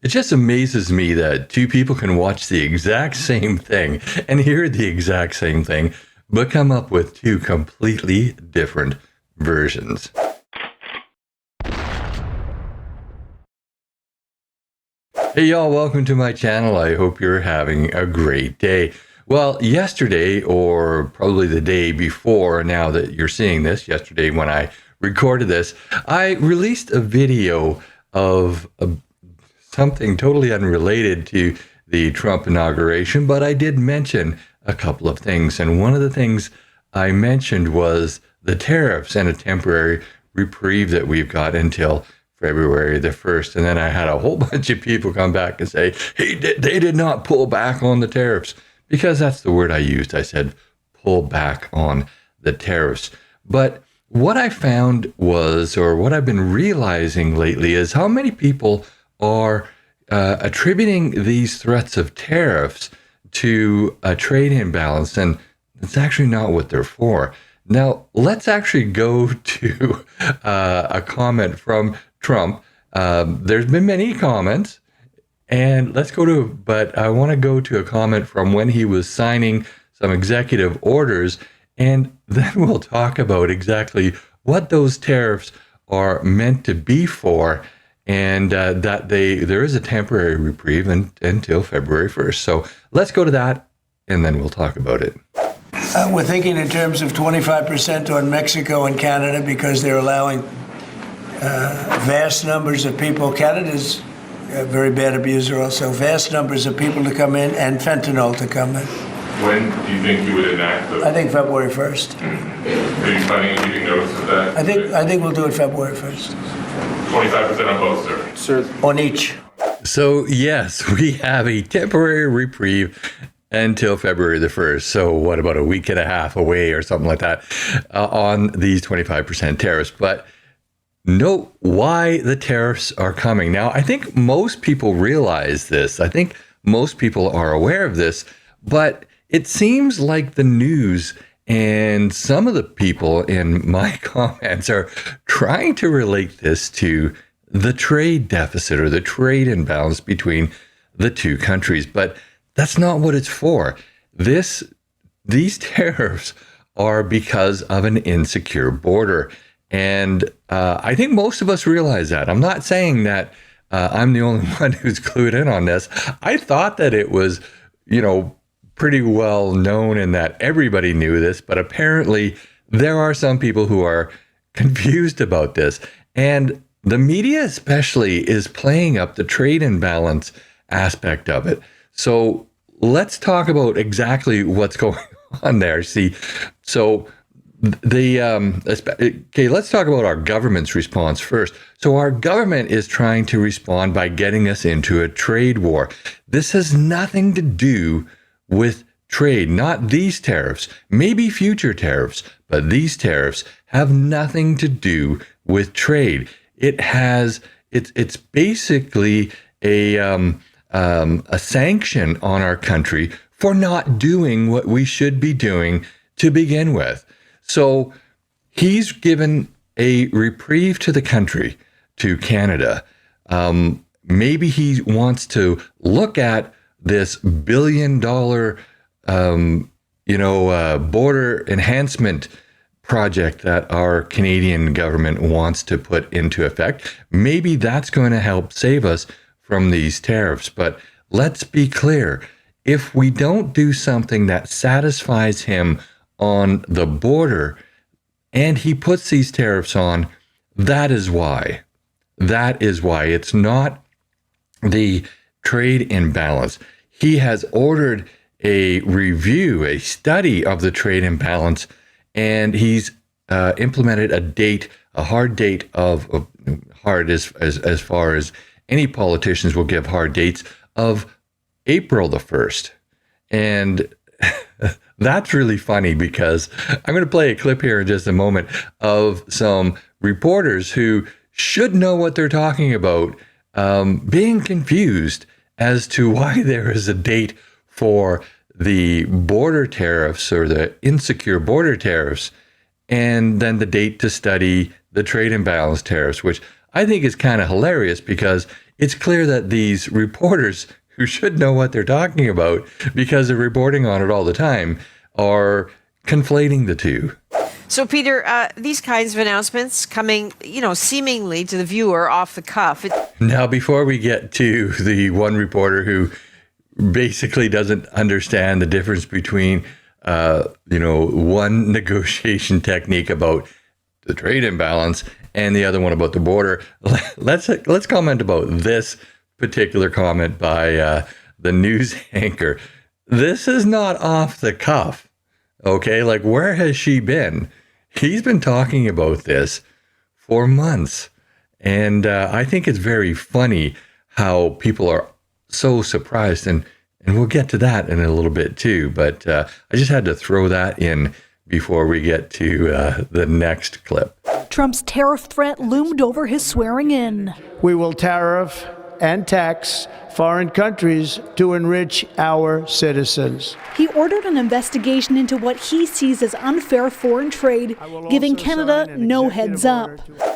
just amazes me that two people can watch the exact same thing and hear the exact same thing, but come up with two completely different versions. Hey y'all, welcome to my channel. I hope you're having a great day. Well, yesterday, or probably the day before, now that you're seeing this, yesterday when I recorded this, I released a video of something totally unrelated to the Trump inauguration, but I did mention a couple of things. And one of the things I mentioned was the tariffs and a temporary reprieve that we've got until February the 1st. And then I had a whole bunch of people come back and say, hey, they did not pull back on the tariffs, because that's the word I used. I said, pull back on the tariffs. But what I found was, or what I've been realizing lately, is how many people are attributing these threats of tariffs to a trade imbalance, and it's actually not what they're for. Now, let's actually go to a comment from Trump. There's been many comments, and but I want to go to a comment from when he was signing some executive orders, and then we'll talk about exactly what those tariffs are meant to be for, and that there is a temporary reprieve until February 1st. So let's go to that, and then we'll talk about it. We're thinking in terms of 25% on Mexico and Canada, because they're allowing vast numbers of people. Canada's a very bad abuser also. Vast numbers of people to come in, and fentanyl to come in. When do you think you would enact those? I think February 1st. Are you planning on giving notice of that? I think we'll do it February 1st. 25% on both, sir? On each. So yes, we have a temporary reprieve until February the 1st. So what, about a week and a half away or something like that on these 25% tariffs. But note why the tariffs are coming. Now, I think most people realize this. I think most people are aware of this, but it seems like the news and some of the people in my comments are trying to relate this to the trade deficit or the trade imbalance between the two countries. But that's not what it's for. These tariffs are because of an insecure border. And I think most of us realize that. I'm not saying that I'm the only one who's clued in on this. I thought that it was, pretty well known and that everybody knew this, but apparently there are some people who are confused about this. And the media especially is playing up the trade imbalance aspect of it. So let's talk about exactly what's going on there. See, so let's talk about our government's response first. So our government is trying to respond by getting us into a trade war. This has nothing to do with trade, not these tariffs, maybe future tariffs, but these tariffs have nothing to do with trade. It's basically a sanction on our country for not doing what we should be doing to begin with. So he's given a reprieve to the country, to Canada. Maybe he wants to look at this $1 billion, border enhancement project that our Canadian government wants to put into effect. Maybe that's going to help save us from these tariffs. But let's be clear. If we don't do something that satisfies him on the border and he puts these tariffs on, that is why. That is why. It's not the trade imbalance. He has ordered a review, a study of the trade imbalance, and he's implemented a hard date of hard as far as any politicians will give hard dates of April the 1st. And that's really funny, because I'm going to play a clip here in just a moment of some reporters who should know what they're talking about, being confused as to why there is a date for the border tariffs or the insecure border tariffs, and then the date to study the trade imbalance tariffs, which I think is kind of hilarious, because it's clear that these reporters who should know what they're talking about because they're reporting on it all the time are conflating the two. So, Peter, these kinds of announcements coming, seemingly to the viewer off the cuff. Now, before we get to the one reporter who basically doesn't understand the difference between, one negotiation technique about the trade imbalance and the other one about the border, let's comment about this particular comment by the news anchor. This is not off the cuff. Okay, like where has she been? He's been talking about this for months. And I think it's very funny how people are so surprised. And we'll get to that in a little bit too. But I just had to throw that in before we get to the next clip. Trump's tariff threat loomed over his swearing in. We will tariff and tax foreign countries to enrich our citizens. He ordered an investigation into what he sees as unfair foreign trade, giving Canada no heads up.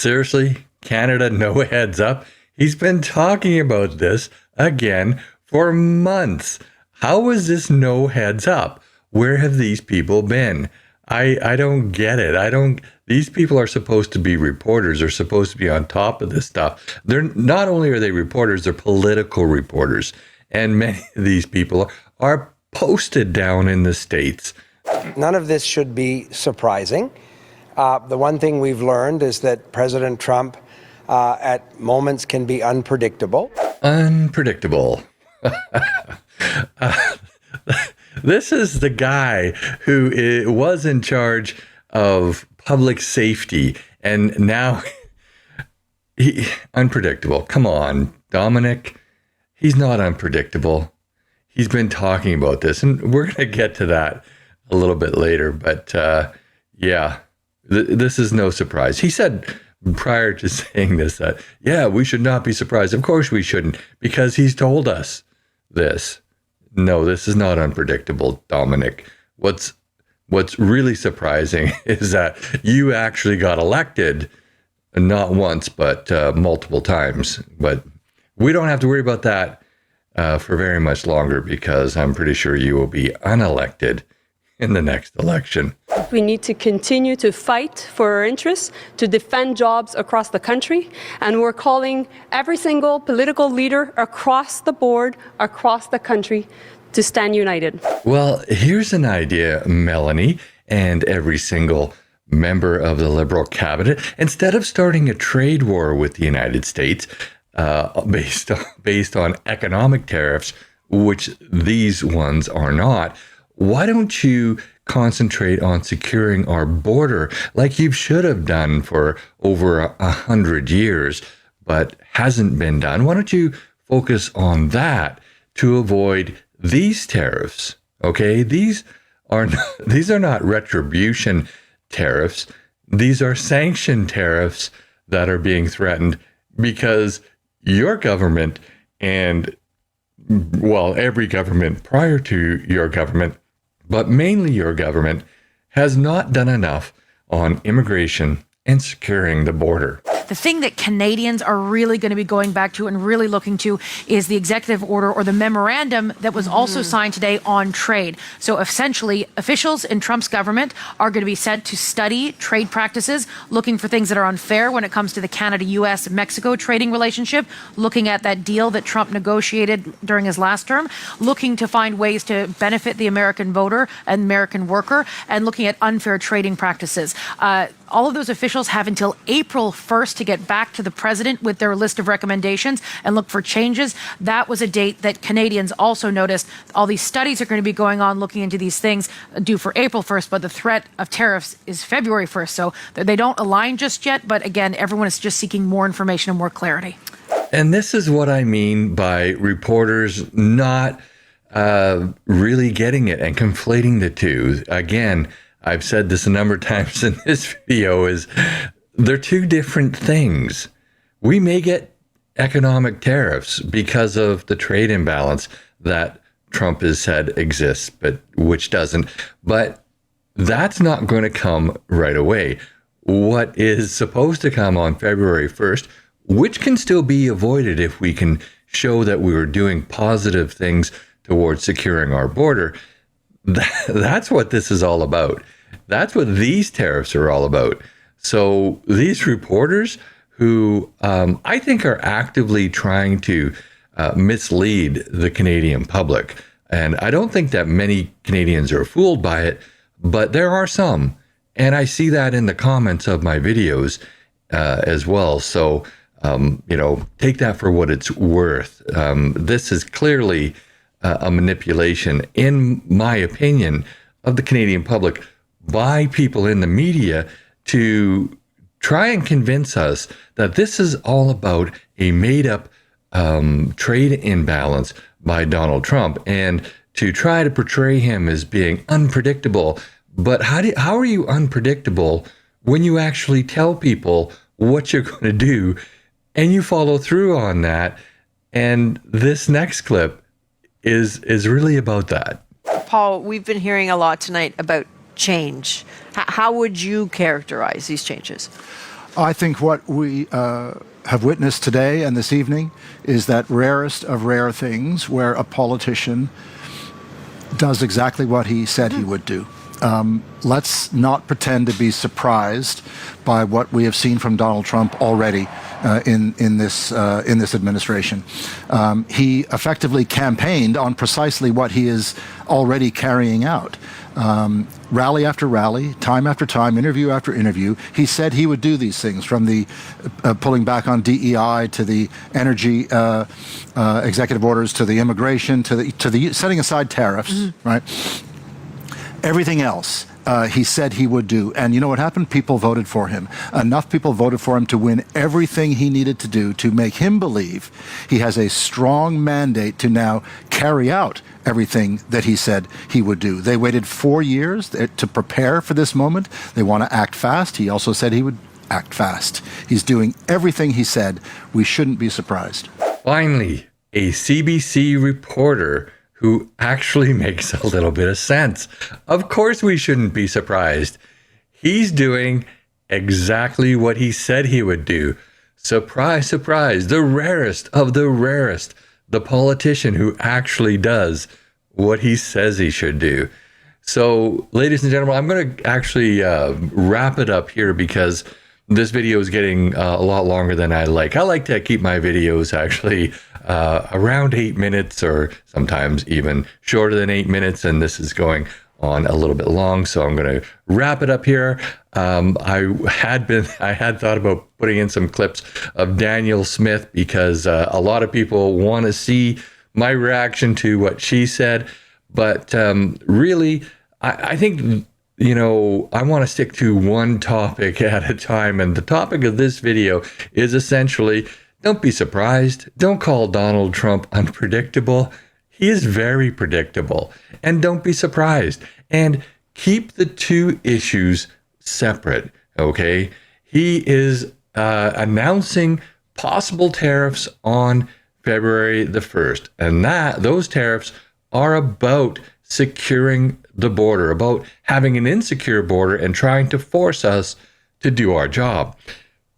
Seriously? Canada no heads up? He's been talking about this again for months. How is this no heads up? Where have these people been? I don't get it. These people are supposed to be reporters. They're supposed to be on top of this stuff. They're not only are they reporters, they're political reporters. And many of these people are posted down in the States. None of this should be surprising. The one thing we've learned is that President Trump at moments can be unpredictable. Unpredictable. This is the guy who was in charge of public safety, and now unpredictable. Come on, Dominic. He's not unpredictable. He's been talking about this, and we're going to get to that a little bit later. But this is no surprise. He said prior to saying this that, we should not be surprised. Of course we shouldn't, because he's told us this. No, this is not unpredictable, Dominic. What's really surprising is that you actually got elected, not once, but multiple times. But we don't have to worry about that for very much longer, because I'm pretty sure you will be unelected in the next election. We need to continue to fight for our interests, to defend jobs across the country, and we're calling every single political leader across the board, across the country, to stand united. Well, here's an idea, Melanie, and every single member of the Liberal cabinet. Instead of starting a trade war with the United States based on economic tariffs, which these ones are not, why don't you concentrate on securing our border like you should have done for over 100 years, but hasn't been done? Why don't you focus on that to avoid these tariffs? Okay, these are not retribution tariffs. These are sanction tariffs that are being threatened because your government and, well, every government prior to your government, but mainly your government, has not done enough on immigration and securing the border. The thing that Canadians are really going to be going back to and really looking to is the executive order or the memorandum that was also signed today on trade. So essentially, officials in Trump's government are going to be sent to study trade practices, looking for things that are unfair when it comes to the Canada-US-Mexico trading relationship, looking at that deal that Trump negotiated during his last term, looking to find ways to benefit the American voter and American worker, and looking at unfair trading practices. All of those officials have until April 1st to get back to the president with their list of recommendations and look for changes. That was a date that Canadians also noticed. All these studies are going to be going on looking into these things due for April 1st, but the threat of tariffs is February 1st. So they don't align just yet. But again, everyone is just seeking more information and more clarity. And this is what I mean by reporters not really getting it and conflating the two. Again, I've said this a number of times in this video, is they're two different things. We may get economic tariffs because of the trade imbalance that Trump has said exists, but which doesn't. But that's not going to come right away. What is supposed to come on February 1st which can still be avoided if we can show that we were doing positive things towards securing our border. That's what this is all about. That's what these tariffs are all about. So these reporters who I think are actively trying to mislead the Canadian public, and I don't think that many Canadians are fooled by it, but there are some. And I see that in the comments of my videos as well. So, take that for what it's worth. This is clearly a manipulation, in my opinion, of the Canadian public by people in the media to try and convince us that this is all about a made-up trade imbalance by Donald Trump, and to try to portray him as being unpredictable. But how are you unpredictable when you actually tell people what you're going to do and you follow through on that? And this next clip is really about that. Paul, we've been hearing a lot tonight about change. How would you characterize these changes? I think what we have witnessed today and this evening is that rarest of rare things where a politician does exactly what he said he would do. Let's not pretend to be surprised by what we have seen from Donald Trump already in this administration. He effectively campaigned on precisely what he is already carrying out. Rally after rally, time after time, interview after interview, he said he would do these things, from the pulling back on DEI to the energy executive orders to the immigration to the setting aside tariffs, right? Everything else he said he would do. And you know what happened? People voted for him. Enough people voted for him to win everything he needed to do to make him believe he has a strong mandate to now carry out everything that he said he would do. They waited 4 years to prepare for this moment. They want to act fast. He also said he would act fast. He's doing everything he said. We shouldn't be surprised. Finally, a CBC reporter who actually makes a little bit of sense. Of course we shouldn't be surprised. He's doing exactly what he said he would do. Surprise, surprise, the rarest of the rarest, the politician who actually does what he says he should do. So, ladies and gentlemen, I'm going to actually wrap it up here because this video is getting a lot longer than I like. I like to keep my videos actually around 8 minutes, or sometimes even shorter than 8 minutes, and this is going on a little bit long, so I'm going to wrap it up here. I had thought about putting in some clips of Danielle Smith because a lot of people want to see my reaction to what she said, but really, I think, I want to stick to one topic at a time, and the topic of this video is essentially, don't be surprised. Don't call Donald Trump unpredictable. He is very predictable. And don't be surprised. And keep the two issues separate, okay? He is announcing possible tariffs on February the 1st. And those tariffs are about securing the border, about having an insecure border and trying to force us to do our job.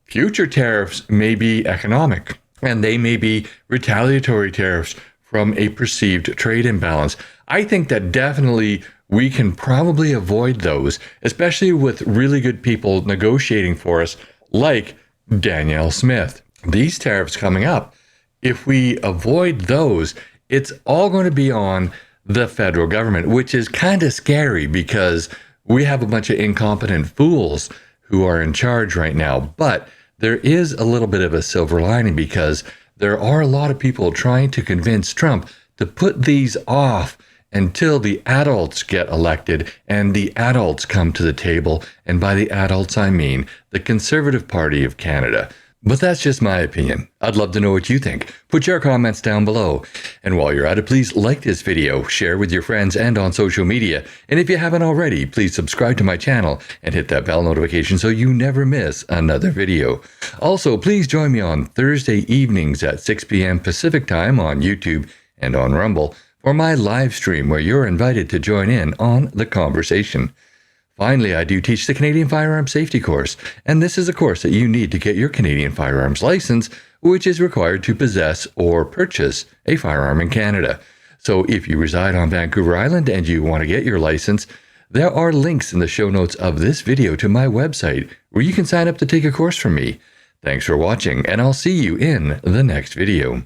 Future tariffs may be economic, and they may be retaliatory tariffs from a perceived trade imbalance. I think that definitely we can probably avoid those, especially with really good people negotiating for us, like Danielle Smith. These tariffs coming up, if we avoid those, it's all going to be on the federal government, which is kind of scary because we have a bunch of incompetent fools who are in charge right now. But there is a little bit of a silver lining because there are a lot of people trying to convince Trump to put these off until the adults get elected and the adults come to the table. And by the adults, I mean the Conservative Party of Canada. But that's just my opinion. I'd love to know what you think. Put your comments down below. And while you're at it, please like this video, share with your friends and on social media. And if you haven't already, please subscribe to my channel and hit that bell notification so you never miss another video. Also, please join me on Thursday evenings at 6 p.m. Pacific time on YouTube and on Rumble for my live stream where you're invited to join in on the conversation. Finally, I do teach the Canadian Firearms Safety course, and this is a course that you need to get your Canadian firearms license, which is required to possess or purchase a firearm in Canada. So if you reside on Vancouver Island and you want to get your license, there are links in the show notes of this video to my website where you can sign up to take a course from me. Thanks for watching, and I'll see you in the next video.